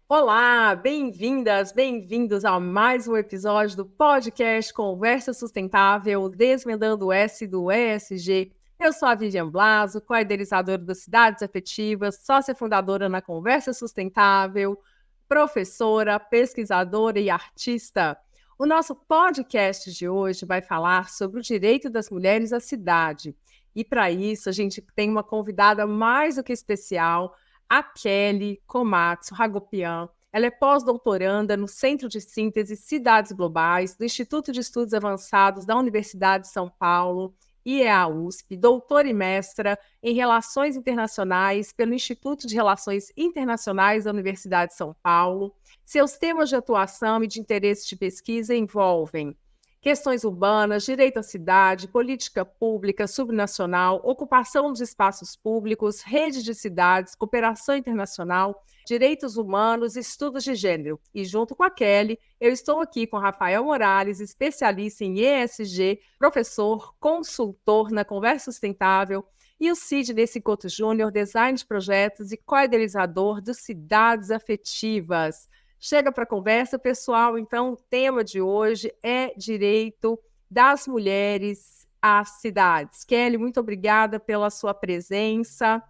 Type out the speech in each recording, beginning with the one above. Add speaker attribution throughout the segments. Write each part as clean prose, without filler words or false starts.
Speaker 1: Olá, bem-vindas, bem-vindos a mais um episódio do podcast Conversa Sustentável, Desvendando o S do ESG. Eu sou a Vivian Blaso, co-idealizadora das Cidades Afetivas, sócia fundadora na Conversa Sustentável, professora, pesquisadora e artista. O nosso podcast de hoje vai falar sobre o direito das mulheres à cidade. E para isso, a gente tem uma convidada mais do que especial, a Kelly Komatsu Hagopian. Ela é pós-doutoranda no Centro de Síntese Cidades Globais, do Instituto de Estudos Avançados da Universidade de São Paulo, e é a USP, doutora e mestra em Relações Internacionais pelo Instituto de Relações Internacionais da Universidade de São Paulo. Seus temas de atuação e de interesse de pesquisa envolvem questões urbanas, direito à cidade, política pública, subnacional, ocupação dos espaços públicos, rede de cidades, cooperação internacional, direitos humanos, estudos de gênero. E junto com a Kelly, eu estou aqui com Rafael Morales, especialista em ESG, professor, consultor na Conversa Sustentável, e o Sidney Cicoto Júnior, design de projetos e co-idealizador do Cidades Afetivas. Chega para a conversa, pessoal. Então, o tema de hoje é direito das mulheres às cidades. Kelly, muito obrigada pela sua presença.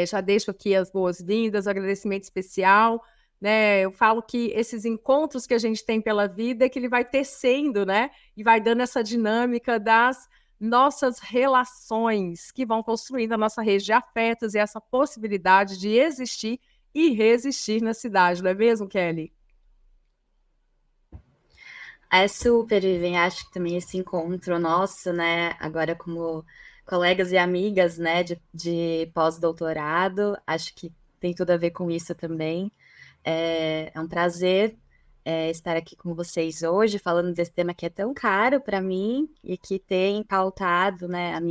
Speaker 1: Já deixo aqui as boas-vindas, um agradecimento especial. Eu falo que esses encontros que a gente tem pela vida é que ele vai tecendo, e vai dando essa dinâmica das nossas relações que vão construindo a nossa rede de afetos e essa possibilidade de existir e resistir na cidade, não é mesmo, Kelly?
Speaker 2: É super, Vivian. Acho que também esse encontro nosso, agora como colegas e amigas, de pós-doutorado, acho que tem tudo a ver com isso também. É um prazer estar aqui com vocês hoje, falando desse tema que é tão caro para mim e que tem pautado, a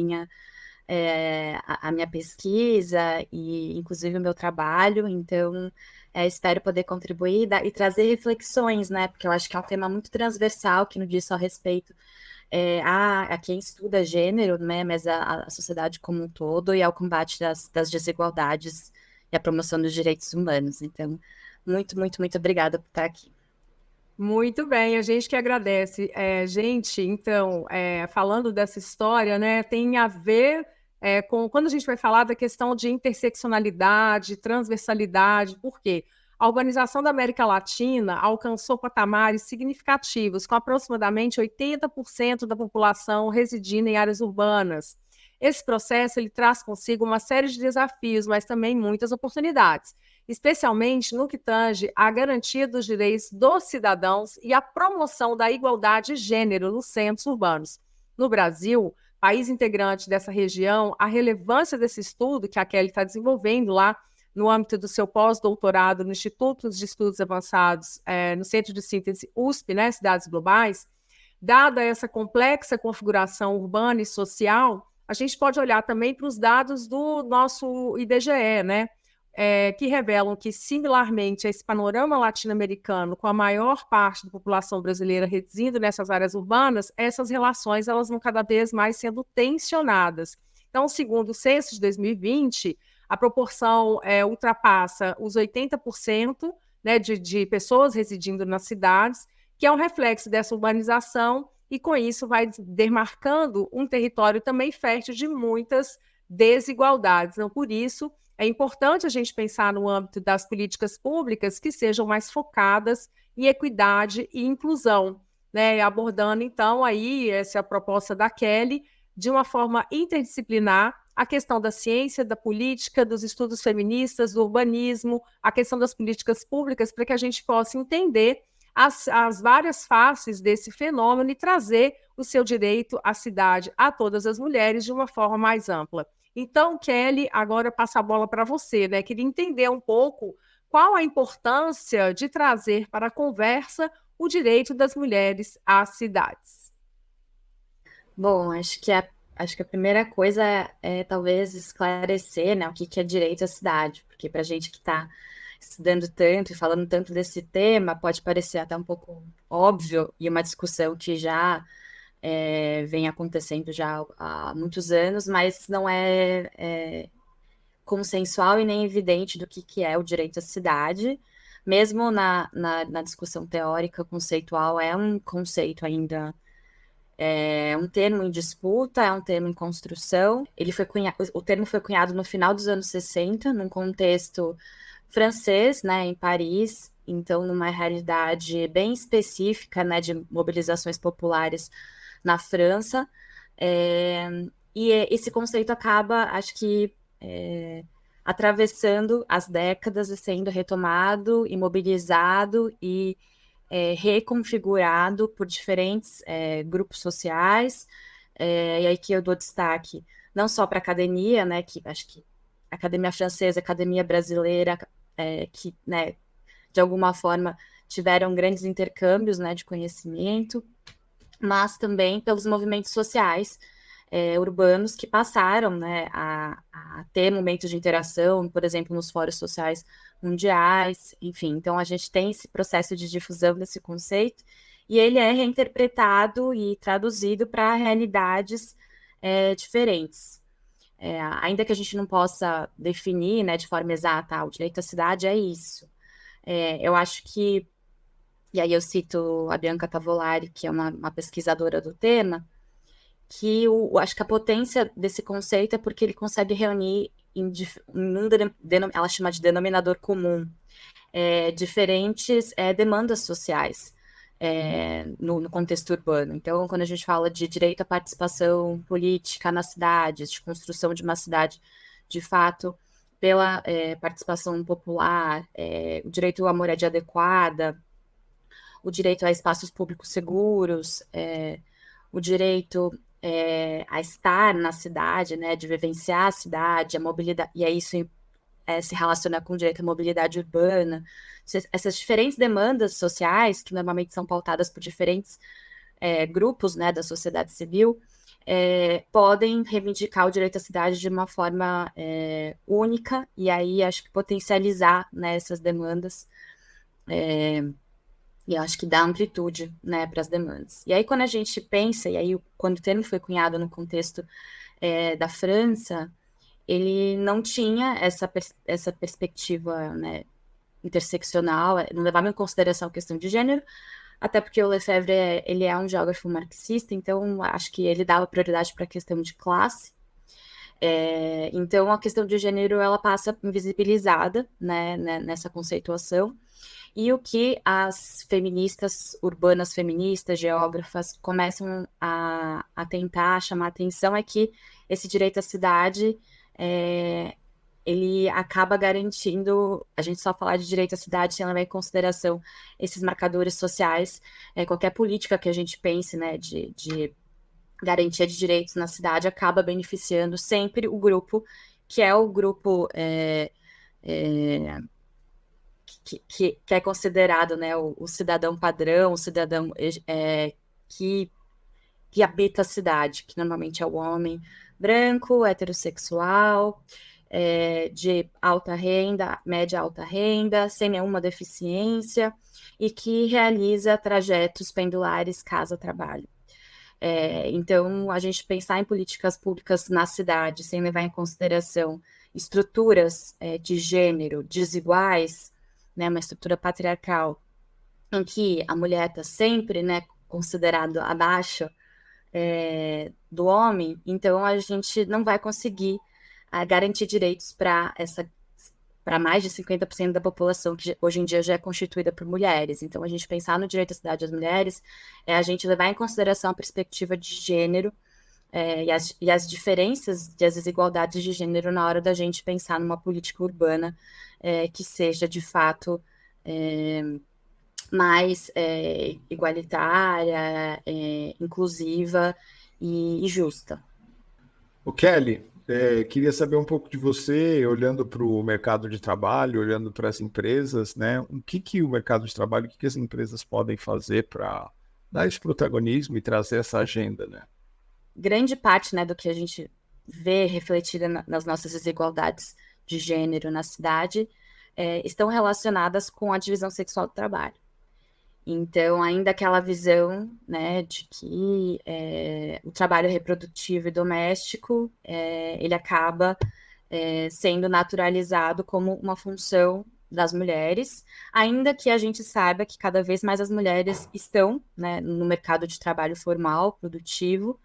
Speaker 2: minha pesquisa e, inclusive, o meu trabalho. Então, espero poder contribuir e trazer reflexões, porque eu acho que é um tema muito transversal, que não diz só respeito a quem estuda gênero, mas a sociedade como um todo e ao combate das desigualdades e a promoção dos direitos humanos. Então, muito, muito, muito obrigada por estar aqui.
Speaker 1: Muito bem, a gente que agradece. Gente, então, falando dessa história, tem a ver com quando a gente vai falar da questão de interseccionalidade, transversalidade, por quê? A urbanização da América Latina alcançou patamares significativos, com aproximadamente 80% da população residindo em áreas urbanas. Esse processo ele traz consigo uma série de desafios, mas também muitas oportunidades, especialmente no que tange à garantia dos direitos dos cidadãos e à promoção da igualdade de gênero nos centros urbanos. No Brasil, país integrante dessa região, a relevância desse estudo que a Kelly está desenvolvendo lá no âmbito do seu pós-doutorado no Instituto de Estudos Avançados, no Centro de Síntese USP, Cidades Globais, dada essa complexa configuração urbana e social, a gente pode olhar também para os dados do nosso IBGE, que revelam que, similarmente a esse panorama latino-americano, com a maior parte da população brasileira residindo nessas áreas urbanas, essas relações elas vão cada vez mais sendo tensionadas. Então, segundo o censo de 2020, a proporção ultrapassa os 80% de pessoas residindo nas cidades, que é um reflexo dessa urbanização, e com isso vai demarcando um território também fértil de muitas desigualdades. Então, por isso, é importante a gente pensar no âmbito das políticas públicas que sejam mais focadas em equidade e inclusão, abordando, então, aí essa proposta da Kelly de uma forma interdisciplinar a questão da ciência, da política, dos estudos feministas, do urbanismo, a questão das políticas públicas, para que a gente possa entender as várias faces desse fenômeno e trazer o seu direito à cidade a todas as mulheres de uma forma mais ampla. Então, Kelly, agora passa a bola para você, Queria entender um pouco qual a importância de trazer para a conversa o direito das mulheres às cidades.
Speaker 2: Bom, acho que a primeira coisa é talvez esclarecer, o que é direito à cidade, porque para a gente que está estudando tanto e falando tanto desse tema, pode parecer até um pouco óbvio e uma discussão que já vem acontecendo já há muitos anos, mas não é consensual e nem evidente do que é o direito à cidade. Mesmo na discussão teórica, conceitual, é um conceito ainda, é um termo em disputa, é um termo em construção. O termo foi cunhado no final dos anos 60, num contexto francês, né, em Paris, então numa realidade bem específica, né, de mobilizações populares na França. É, esse conceito acaba, acho que, atravessando as décadas e sendo retomado, imobilizado e reconfigurado por diferentes grupos sociais. E aí que eu dou destaque não só para a academia, né, que acho que a academia francesa, a academia brasileira, que, né, de alguma forma tiveram grandes intercâmbios, né, de conhecimento, mas também pelos movimentos sociais urbanos que passaram, né, a ter momentos de interação, por exemplo, nos fóruns sociais mundiais, enfim. Então, a gente tem esse processo de difusão desse conceito e ele é reinterpretado e traduzido para realidades diferentes. Ainda que a gente não possa definir, né, de forma exata, o direito à cidade é isso. Eu acho que, e aí eu cito a Bianca Tavolari, que é uma pesquisadora do tema, que acho que a potência desse conceito é porque ele consegue reunir ela chama de denominador comum, diferentes demandas sociais no contexto urbano. Então, quando a gente fala de direito à participação política nas cidades, de construção de uma cidade, de fato, pela participação popular, o direito à moradia adequada, o direito a espaços públicos seguros, o direito a estar na cidade, né, de vivenciar a cidade, a mobilidade, e aí isso se relaciona com o direito à mobilidade urbana. Essas diferentes demandas sociais, que normalmente são pautadas por diferentes grupos, né, da sociedade civil, podem reivindicar o direito à cidade de uma forma única, e aí acho que potencializar, né, essas demandas, e acho que dá amplitude, né, para as demandas. E aí, quando a gente pensa, e aí, quando o termo foi cunhado no contexto da França, ele não tinha essa perspectiva, né, interseccional, não levava em consideração a questão de gênero, até porque o Lefebvre ele é um geógrafo marxista, então acho que ele dava prioridade para a questão de classe. Então, a questão de gênero ela passa invisibilizada, né, nessa conceituação. E o que as feministas, urbanas feministas, geógrafas, começam a tentar chamar atenção é que esse direito à cidade, ele acaba garantindo, a gente só falar de direito à cidade sem levar em consideração esses marcadores sociais, qualquer política que a gente pense, né, de garantia de direitos na cidade acaba beneficiando sempre o grupo, que é o grupo que é considerado, né, o cidadão padrão, o cidadão que habita a cidade, que normalmente é o homem branco, heterossexual, de alta renda, média alta renda, sem nenhuma deficiência, e que realiza trajetos pendulares casa-trabalho. Então, a gente pensar em políticas públicas na cidade, sem levar em consideração estruturas de gênero desiguais, né, uma estrutura patriarcal, em que a mulher está sempre, né, considerada abaixo do homem, então a gente não vai conseguir garantir direitos para mais de 50% da população, que hoje em dia já é constituída por mulheres. Então, a gente pensar no direito à cidade das mulheres é a gente levar em consideração a perspectiva de gênero e as diferenças e as desigualdades de gênero na hora da gente pensar numa política urbana que seja, de fato, mais igualitária, inclusiva e justa.
Speaker 3: O Kelly, queria saber um pouco de você, olhando para o mercado de trabalho, olhando para as empresas, né? O que o mercado de trabalho, o que as empresas podem fazer para dar esse protagonismo e trazer essa agenda, né?
Speaker 2: Grande parte, né, do que a gente vê refletida nas nossas desigualdades de gênero na cidade estão relacionadas com a divisão sexual do trabalho. Então, ainda aquela visão, né, de que o trabalho reprodutivo e doméstico, ele acaba sendo naturalizado como uma função das mulheres, ainda que a gente saiba que cada vez mais as mulheres estão, né, no mercado de trabalho formal, produtivo,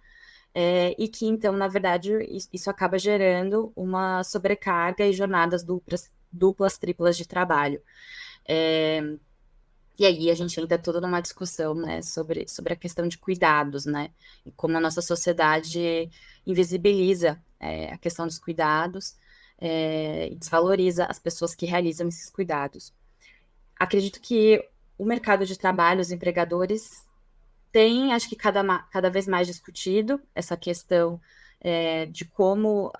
Speaker 2: e que, então, na verdade, isso acaba gerando uma sobrecarga e jornadas duplas, triplas de trabalho. E aí a gente entra toda numa discussão, né, sobre a questão de cuidados, né, e como a nossa sociedade invisibiliza a questão dos cuidados e desvaloriza as pessoas que realizam esses cuidados. Acredito que o mercado de trabalho, os empregadores, têm, acho que cada vez mais discutido essa questão de como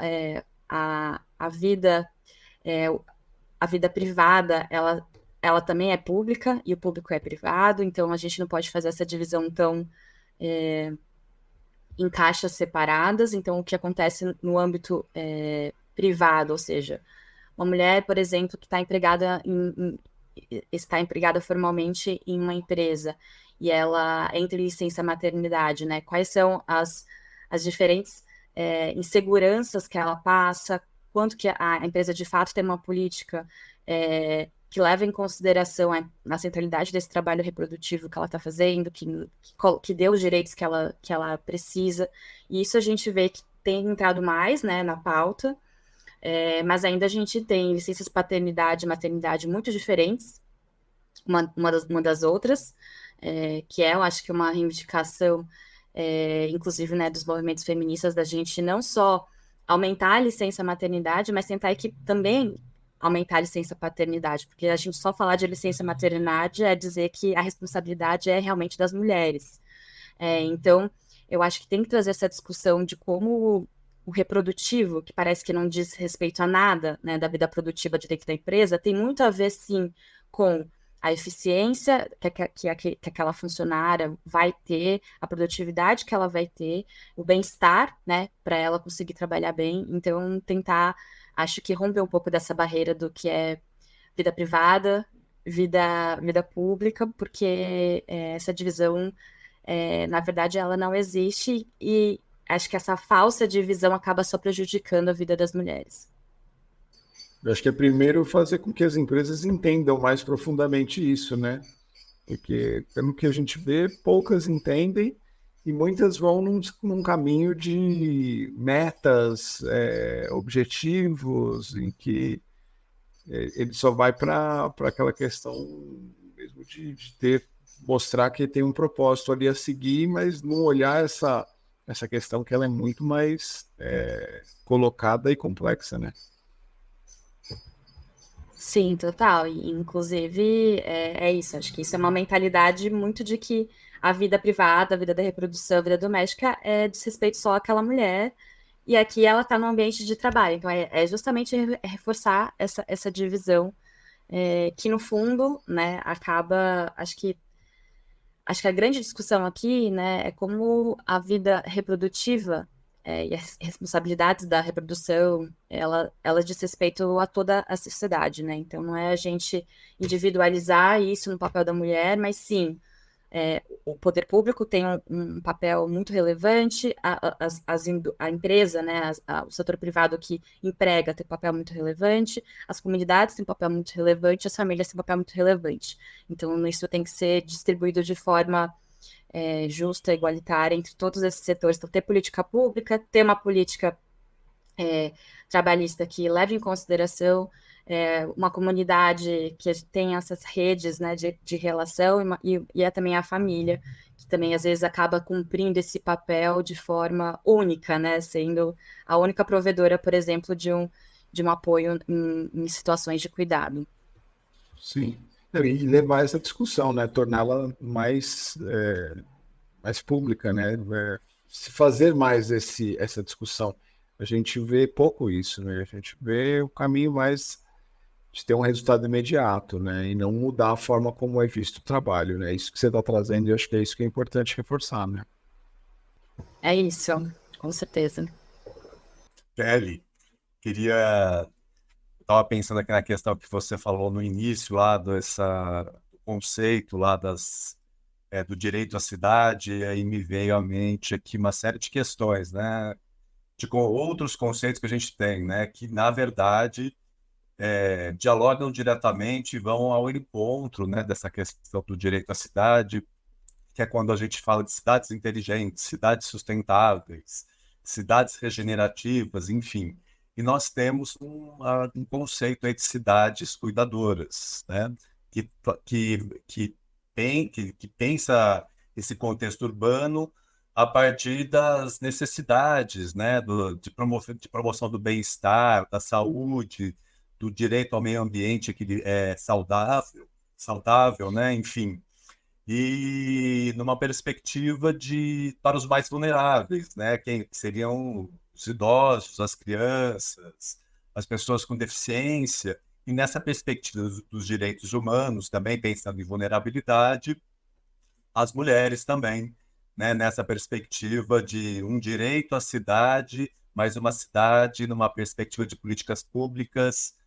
Speaker 2: a vida é, a vida privada, ela também é pública e o público é privado, então a gente não pode fazer essa divisão tão em caixas separadas. Então, o que acontece no âmbito privado, ou seja, uma mulher, por exemplo, que está empregada formalmente em uma empresa e ela entra em licença maternidade, né? Quais são as diferentes inseguranças que ela passa, quanto que a empresa de fato tem uma política que leva em consideração a centralidade desse trabalho reprodutivo que ela está fazendo, que dê os direitos que ela precisa. E isso a gente vê que tem entrado mais, né, na pauta, mas ainda a gente tem licenças paternidade e maternidade muito diferentes uma das outras, que eu acho que uma reivindicação, inclusive, né, dos movimentos feministas, da gente não só aumentar a licença maternidade, mas tentar também aumentar a licença paternidade, porque a gente só falar de licença maternidade é dizer que a responsabilidade é realmente das mulheres. Então, eu acho que tem que trazer essa discussão de como o reprodutivo, que parece que não diz respeito a nada, né, da vida produtiva de dentro da empresa, tem muito a ver, sim, com a eficiência que aquela funcionária vai ter, a produtividade que ela vai ter, o bem-estar, né, para ela conseguir trabalhar bem. Então, acho que romper um pouco dessa barreira do que é vida privada, vida pública, porque essa divisão, na verdade, ela não existe e acho que essa falsa divisão acaba só prejudicando a vida das mulheres.
Speaker 3: Eu acho que é primeiro fazer com que as empresas entendam mais profundamente isso, né? Porque, pelo que a gente vê, poucas entendem e muitas vão num caminho de metas, objetivos, em que ele só vai para aquela questão mesmo de mostrar que tem um propósito ali a seguir, mas não olhar essa questão que ela é muito mais colocada e complexa, né?
Speaker 2: Sim, total. E, inclusive, isso. Acho que isso é uma mentalidade muito de que a vida privada, a vida da reprodução, a vida doméstica diz respeito só àquela mulher. E aqui ela está no ambiente de trabalho. Então, é justamente reforçar essa divisão, que no fundo, né, acaba. Acho que a grande discussão aqui, né, é como a vida reprodutiva e as responsabilidades da reprodução, ela diz respeito a toda a sociedade, né? Então, não é a gente individualizar isso no papel da mulher, mas sim, o poder público tem um papel muito relevante, a empresa, né, o setor privado que emprega tem um papel muito relevante, as comunidades têm um papel muito relevante, as famílias têm um papel muito relevante. Então, isso tem que ser distribuído de forma justa, igualitária entre todos esses setores. Então, ter política pública, ter uma política trabalhista que leve em consideração uma comunidade que tem essas redes, né, de relação e é também a família, que também às vezes acaba cumprindo esse papel de forma única, né, sendo a única provedora, por exemplo, de um apoio em situações de cuidado.
Speaker 3: Sim. E levar essa discussão, né, torná-la mais pública, né, se fazer mais essa discussão. A gente vê pouco isso, né, a gente vê o caminho mais de ter um resultado imediato, né? E não mudar a forma como é visto o trabalho, né? Isso que você está trazendo, e eu acho que é isso que é importante reforçar, né?
Speaker 2: É isso, com certeza.
Speaker 4: Kelly, estava pensando aqui na questão que você falou no início lá dessa conceito lá do direito à cidade, e aí me veio à mente aqui uma série de questões, né? Outros conceitos que a gente tem, né? Que, na verdade, dialogam diretamente e vão ao encontro, né, dessa questão do direito à cidade, que é quando a gente fala de cidades inteligentes, cidades sustentáveis, cidades regenerativas, enfim. E nós temos um conceito aí de cidades cuidadoras, né? Que, que pensa esse contexto urbano a partir das necessidades, né? De promoção do bem-estar, da saúde, do direito ao meio ambiente que é saudável, né? Enfim, e numa perspectiva para os mais vulneráveis, né? Quem seriam os idosos, as crianças, as pessoas com deficiência, e nessa perspectiva dos direitos humanos, também pensando em vulnerabilidade, as mulheres também, né? Nessa perspectiva de um direito à cidade, mas uma cidade numa perspectiva de políticas públicas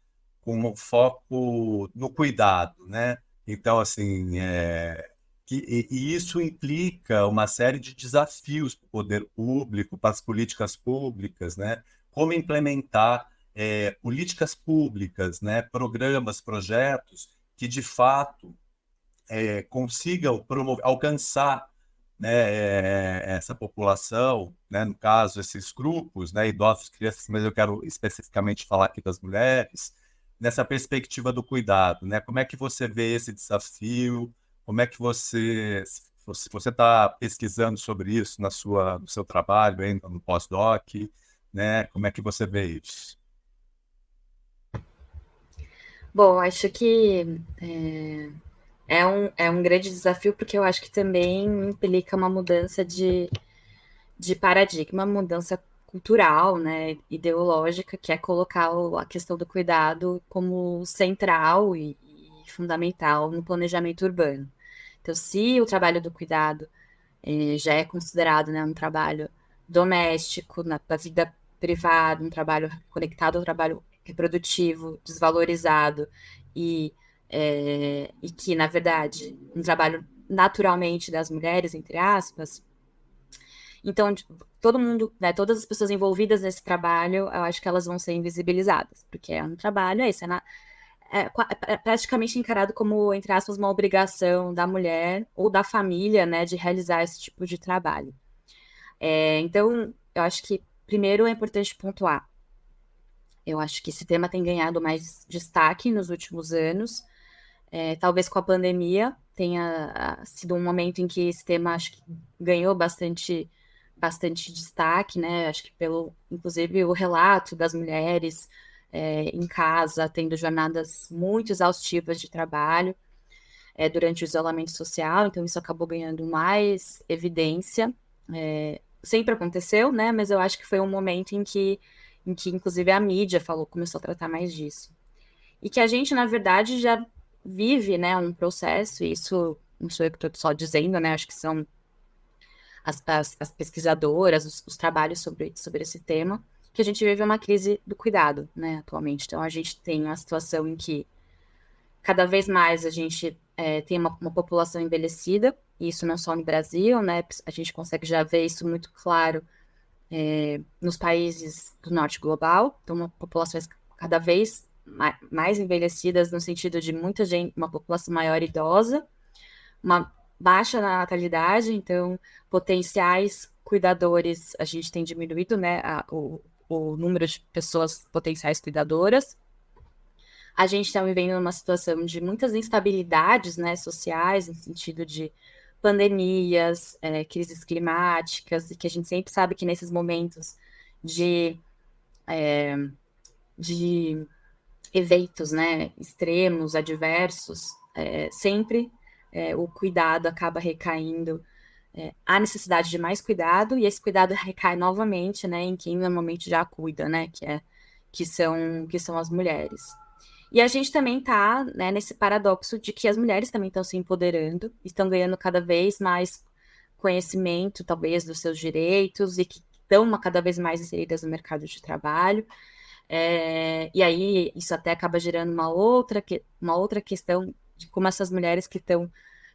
Speaker 4: com um foco no cuidado, né? Então, assim, e isso implica uma série de desafios para o poder público, para as políticas públicas, né? Como implementar políticas públicas, né? Programas, projetos que, de fato, consigam alcançar, né, essa população, né? No caso, esses grupos, né? Idosos, crianças, mas eu quero especificamente falar aqui das mulheres, nessa perspectiva do cuidado, né? Como é que você vê esse desafio? Como é que você está pesquisando sobre isso no seu trabalho, ainda no pós-doc, né? Como é que você vê isso?
Speaker 2: Bom, acho que é um grande desafio, porque eu acho que também implica uma mudança de paradigma, mudança cultural, né, ideológica, que é colocar a questão do cuidado como central e fundamental no planejamento urbano. Então, se o trabalho do cuidado já é considerado, né, um trabalho doméstico, da vida privada, um trabalho conectado ao trabalho reprodutivo, desvalorizado e que, na verdade, um trabalho naturalmente das mulheres, entre aspas. Então, todo mundo, né, todas as pessoas envolvidas nesse trabalho, eu acho que elas vão ser invisibilizadas, porque é um trabalho, é praticamente encarado como, entre aspas, uma obrigação da mulher ou da família, né, de realizar esse tipo de trabalho. Então, eu acho que, primeiro, é importante pontuar. Eu acho que esse tema tem ganhado mais destaque nos últimos anos. Talvez com a pandemia tenha sido um momento em que esse tema, acho que ganhou bastante destaque, né? Acho que inclusive, o relato das mulheres em casa, tendo jornadas muito exaustivas de trabalho durante o isolamento social, então isso acabou ganhando mais evidência. Sempre aconteceu, né? Mas eu acho que foi um momento em que inclusive, a mídia começou a tratar mais disso. E que a gente, na verdade, já vive, né, um processo, e isso não sou eu que estou só dizendo, né? Acho que são as pesquisadoras, os trabalhos sobre esse tema, que a gente vive uma crise do cuidado, né, atualmente. Então, a gente tem uma situação em que cada vez mais a gente tem uma população envelhecida, e isso não só no Brasil, né, a gente consegue já ver isso muito claro nos países do norte global, então populações cada vez mais envelhecidas no sentido de muita gente, uma população maior idosa, uma baixa natalidade, então potenciais cuidadores, a gente tem diminuído, né, o número de pessoas potenciais cuidadoras. A gente está vivendo uma situação de muitas instabilidades, né, sociais, no sentido de pandemias, crises climáticas, e que a gente sempre sabe que nesses momentos de eventos, né, extremos, adversos, sempre o cuidado acaba recaindo, a necessidade de mais cuidado, e esse cuidado recai novamente, né, em quem normalmente já cuida, né, que são as mulheres. E a gente também está, né, nesse paradoxo de que as mulheres também estão se empoderando, estão ganhando cada vez mais conhecimento, talvez, dos seus direitos, e que estão cada vez mais inseridas no mercado de trabalho. E aí isso até acaba gerando uma outra questão de como essas mulheres que estão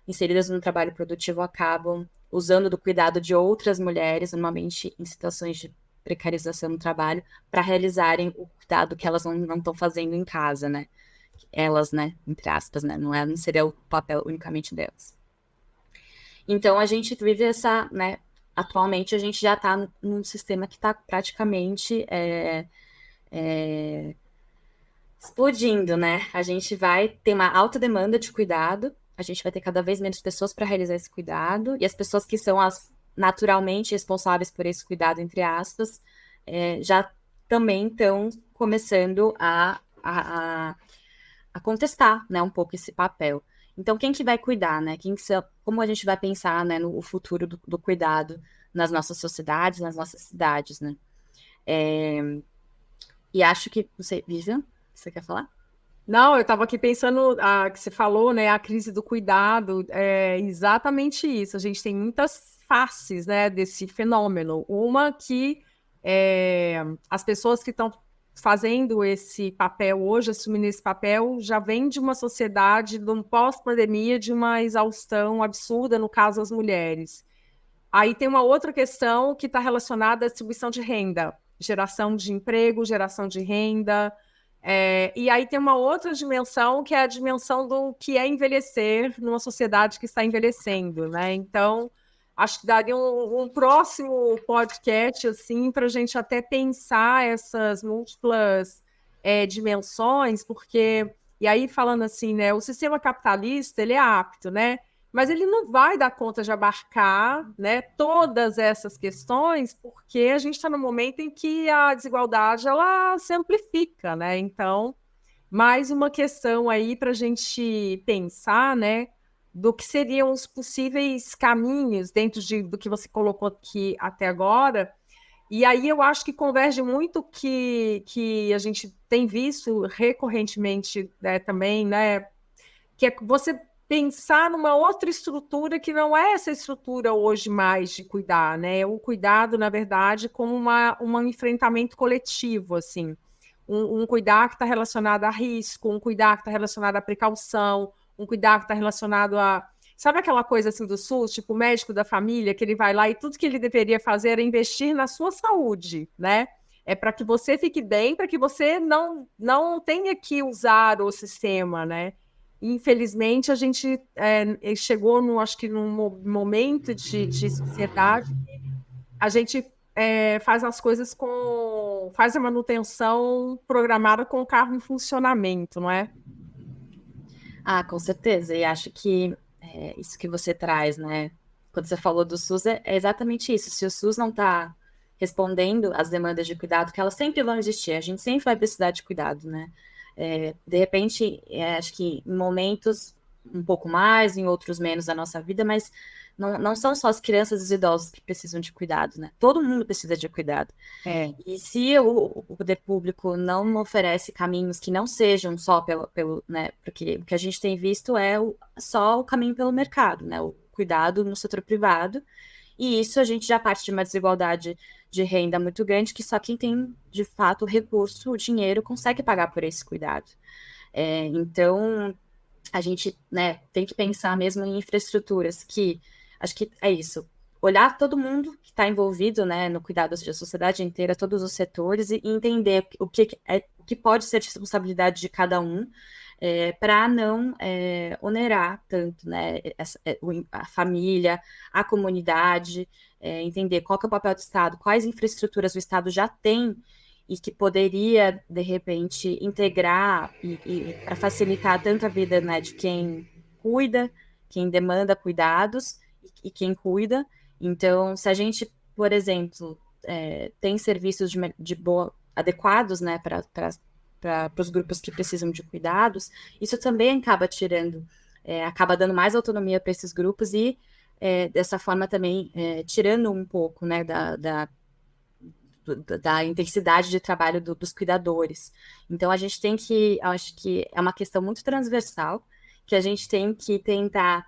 Speaker 2: inseridas no trabalho produtivo acabam usando do cuidado de outras mulheres, normalmente em situações de precarização no trabalho, para realizarem o cuidado que elas não estão fazendo em casa, né? Elas, né? Entre aspas, né? Não seria o papel unicamente delas. Então, a gente vive essa, né? Atualmente, a gente já está num sistema que está praticamente explodindo, né? A gente vai ter uma alta demanda de cuidado, a gente vai ter cada vez menos pessoas para realizar esse cuidado, e as pessoas que são as naturalmente responsáveis por esse cuidado, entre aspas, já também estão começando a contestar, né, um pouco esse papel. Então, quem que vai cuidar, né? Como a gente vai pensar, né, no futuro do cuidado nas nossas sociedades, nas nossas cidades, né? E acho que... Você, Vivian, você quer falar?
Speaker 1: Não, eu estava aqui pensando, que você falou, né, a crise do cuidado, é exatamente isso. A gente tem muitas faces, né, desse fenômeno. Uma que as pessoas que estão fazendo esse papel hoje, assumindo esse papel, já vem de uma sociedade, de um pós-pandemia, de uma exaustão absurda, no caso, as mulheres. Aí tem uma outra questão que está relacionada à distribuição de renda, geração de emprego, geração de renda. E aí tem uma outra dimensão, que é a dimensão do que é envelhecer numa sociedade que está envelhecendo, né? Então, acho que daria um próximo podcast, assim, para a gente até pensar essas múltiplas dimensões, porque, e aí falando assim, né, o sistema capitalista, ele é apto, né? Mas ele não vai dar conta de abarcar, né, todas essas questões, porque a gente está no momento em que a desigualdade ela se amplifica, né? Então, mais uma questão aí para a gente pensar, né, do que seriam os possíveis caminhos dentro do que você colocou aqui até agora. E aí eu acho que converge muito que a gente tem visto recorrentemente, né, também, né, que é você pensar numa outra estrutura que não é essa estrutura hoje mais de cuidar, né? O cuidado, na verdade, como um enfrentamento coletivo, assim. Um cuidar que está relacionado a risco, um cuidar que está relacionado à precaução, um cuidar que está relacionado a... Sabe aquela coisa assim do SUS, tipo o médico da família, que ele vai lá e tudo que ele deveria fazer é investir na sua saúde, né? É para que você fique bem, para que você não tenha que usar o sistema, né? Infelizmente, a gente chegou, acho que num momento de sociedade que a gente faz as coisas faz a manutenção programada com o carro em funcionamento, não é?
Speaker 2: Ah, com certeza. E acho que isso que você traz, né? Quando você falou do SUS, é exatamente isso. Se o SUS não está respondendo às demandas de cuidado, que elas sempre vão existir, a gente sempre vai precisar de cuidado, né? De repente, acho que em momentos um pouco mais, em outros menos da nossa vida, mas não são só as crianças e os idosos que precisam de cuidado, né? Todo mundo precisa de cuidado. E se o poder público não oferece caminhos que não sejam só né? Porque o que a gente tem visto é só o caminho pelo mercado, né? O cuidado no setor privado. E isso a gente já parte de uma desigualdade de renda muito grande, que só quem tem, de fato, o recurso, o dinheiro, consegue pagar por esse cuidado. Então, a gente, né, tem que pensar mesmo em infraestruturas que, acho que é isso, olhar todo mundo que está envolvido, né, no cuidado da sociedade inteira, todos os setores, e entender o que pode ser de responsabilidade de cada um, para não onerar tanto, né, a família, a comunidade, entender qual que é o papel do Estado, quais infraestruturas o Estado já tem e que poderia, de repente, integrar e para facilitar tanto a vida, né, de quem cuida, quem demanda cuidados e quem cuida. Então, se a gente, por exemplo, tem serviços adequados, né, para os grupos que precisam de cuidados, isso também acaba acaba dando mais autonomia para esses grupos e, dessa forma, também tirando um pouco, né, da intensidade de trabalho dos cuidadores. Então, a gente tem que, acho que é uma questão muito transversal, que a gente tem que tentar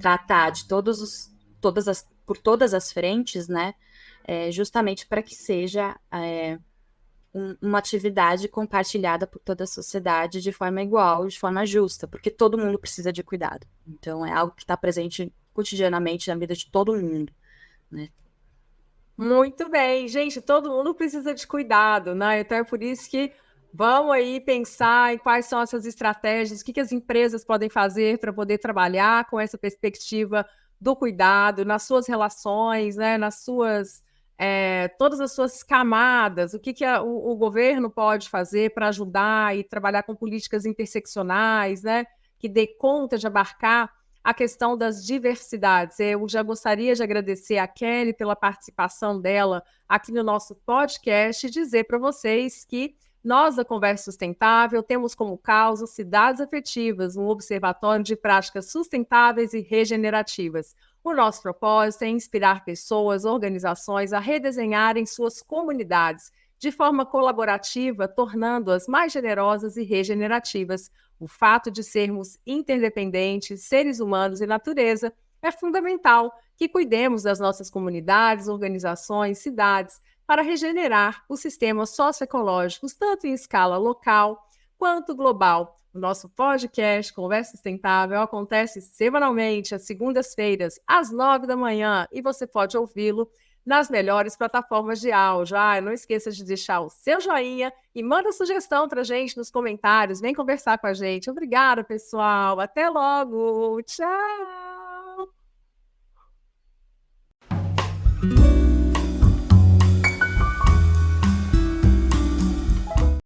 Speaker 2: tratar de por todas as frentes, né, justamente para que seja uma atividade compartilhada por toda a sociedade de forma igual, de forma justa, porque todo mundo precisa de cuidado. Então, é algo que está presente cotidianamente na vida de todo mundo, né?
Speaker 1: Muito bem, gente, todo mundo precisa de cuidado, né? Então é por isso que vamos aí pensar em quais são essas estratégias, o que as empresas podem fazer para poder trabalhar com essa perspectiva do cuidado nas suas relações, né? Nas suas todas as suas camadas, o que o governo pode fazer para ajudar e trabalhar com políticas interseccionais, né? Que dê conta de abarcar a questão das diversidades. Eu já gostaria de agradecer a Kelly pela participação dela aqui no nosso podcast e dizer para vocês que nós, da Conversa Sustentável, temos como causa Cidades Afetivas, um observatório de práticas sustentáveis e regenerativas. O nosso propósito é inspirar pessoas, organizações a redesenharem suas comunidades de forma colaborativa, tornando-as mais generosas e regenerativas. O fato de sermos interdependentes, seres humanos e natureza, é fundamental que cuidemos das nossas comunidades, organizações, cidades, para regenerar os sistemas socioecológicos, tanto em escala local quanto global. O nosso podcast Conversa Sustentável acontece semanalmente, às segundas-feiras, às 9 da manhã, e você pode ouvi-lo nas melhores plataformas de áudio. Não esqueça de deixar o seu joinha e manda sugestão para a gente nos comentários. Vem conversar com a gente. Obrigada, pessoal. Até logo. Tchau.